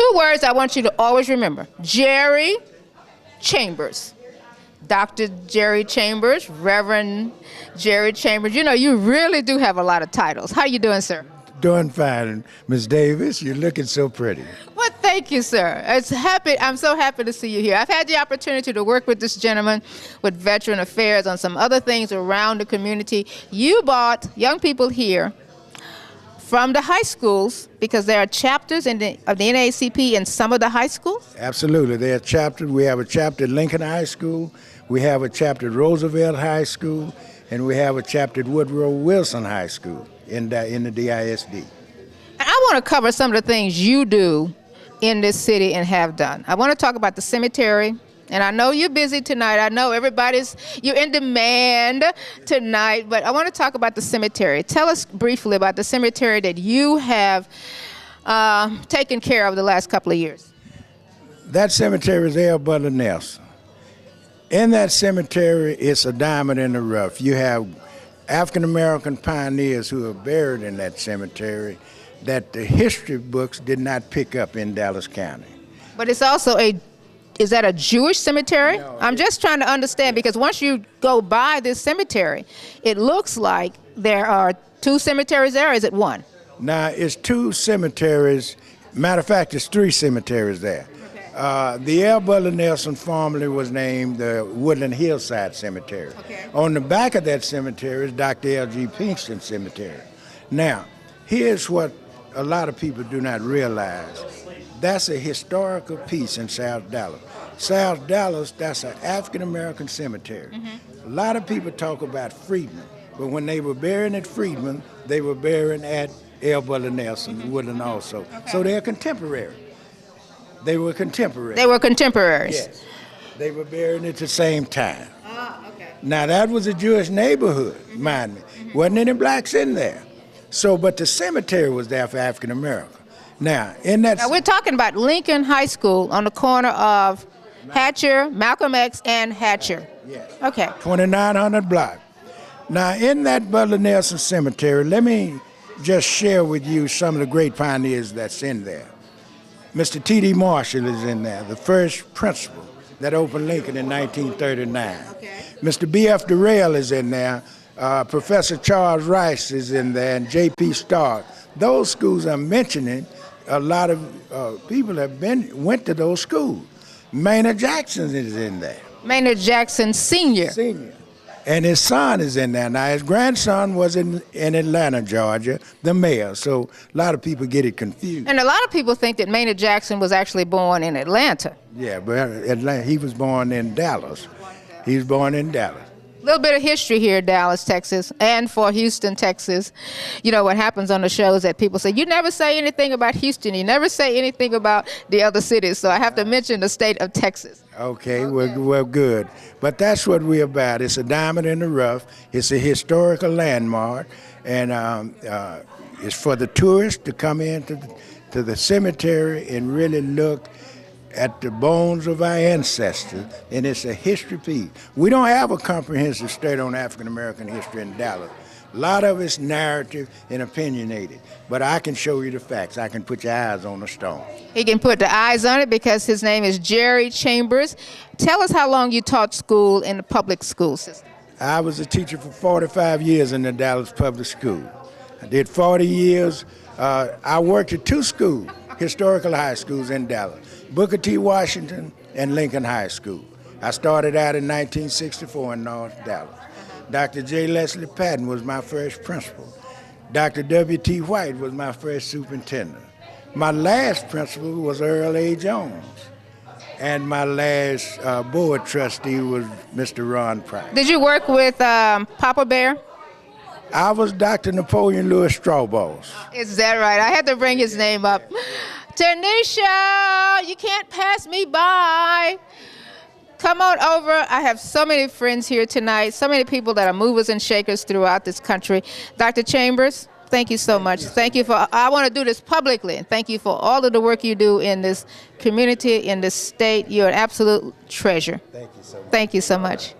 Two words I want you to always remember. Jerry Chambers. Dr. Jerry Chambers, Reverend Jerry Chambers. You know, you really do have a lot of titles. How you doing, sir? Doing fine. Ms. Davis, you're looking so pretty. Well, thank you, sir. I'm so happy to see you here. I've had the opportunity to work with this gentleman with Veteran Affairs on some other things around the community. You brought young people here from the high schools because there are chapters of the NAACP in some of the high schools? Absolutely. There are chapters. We have a chapter at Lincoln High School. We have a chapter at Roosevelt High School. And we have a chapter at Woodrow Wilson High School in the DISD. I want to cover some of the things you do in this city and have done. I want to talk about the cemetery. And I know you're busy tonight. I know you're in demand tonight, but I want to talk about the cemetery. Tell us briefly about the cemetery that you have taken care of the last couple of years. That cemetery is L. Butler Nelson. In that cemetery, it's a diamond in the rough. You have African-American pioneers who are buried in that cemetery that the history books did not pick up in Dallas County. But it's also is that a Jewish cemetery? No, I'm just trying to understand, because once you go by this cemetery, it looks like there are two cemeteries there, or is it one? Now, it's two cemeteries. Matter of fact, it's three cemeteries there. Okay. The L. Butler Nelson formerly was named the Woodland Hillside Cemetery. Okay. On the back of that cemetery is Dr. L.G. Pinkston Cemetery. Now, here's what a lot of people do not realize. That's a historical piece in South Dallas. South Dallas, that's an African-American cemetery. Mm-hmm. A lot of people talk about Freedman, but when they were burying at Freedman, they were burying at L. Butler Nelson, mm-hmm. Woodland also. Okay. So they're contemporary. They were contemporaries. They were contemporaries. Yes. They were burying at the same time. Ah, okay. Now, that was a Jewish neighborhood, mm-hmm. mind me. Mm-hmm. Wasn't any blacks in there. So, but the cemetery was there for African-American. Now, we're talking about Lincoln High School on the corner of Hatcher, Malcolm X, and Hatcher. Yes. Okay. 2900 block. Now, in that Butler Nelson Cemetery, let me just share with you some of the great pioneers that's in there. Mr. T.D. Marshall is in there, the first principal that opened Lincoln in 1939. Okay. Mr. B.F. Durrell is in there. Professor Charles Rice is in there, and J.P. Stark. Those schools I'm mentioning, a lot of people went to those schools. Maynard Jackson is in there. Maynard Jackson Sr. And his son is in there. Now, his grandson was in Atlanta, Georgia, the mayor. So a lot of people get it confused. And a lot of people think that Maynard Jackson was actually born in Atlanta. Yeah, but he was born in Dallas. He was born in Dallas. A little bit of history here in Dallas, Texas, and for Houston, Texas. You know, what happens on the show is that people say, you never say anything about Houston. You never say anything about the other cities. So I have to mention the state of Texas. Okay. Well, good. But that's what we're about. It's a diamond in the rough. It's a historical landmark. And it's for the tourists to come into the cemetery and really look at the bones of our ancestors, and it's a history piece. We don't have a comprehensive study on African-American history in Dallas. A lot of it's narrative and opinionated, but I can show you the facts. I can put your eyes on the stone. He can put the eyes on it because his name is Jerry Chambers. Tell us how long you taught school in the public school system. I was a teacher for 45 years in the Dallas public school. I did 40 years. I worked at two schools, historical high schools in Dallas. Booker T. Washington and Lincoln High School. I started out in 1964 in North Dallas. Dr. J. Leslie Patton was my first principal. Dr. W.T. White was my first superintendent. My last principal was Earl A. Jones. And my last board trustee was Mr. Ron Price. Did you work with Papa Bear? I was Dr. Napoleon Lewis Strawballs. Is that right? I had to bring his name up. Tanisha, you can't pass me by. Come on over. I have so many friends here tonight, so many people that are movers and shakers throughout this country. Dr. Chambers, thank you so much. Thank you for, I want to do this publicly, and thank you for all of the work you do in this community, in this state. You're an absolute treasure. Thank you so much. Thank you so much.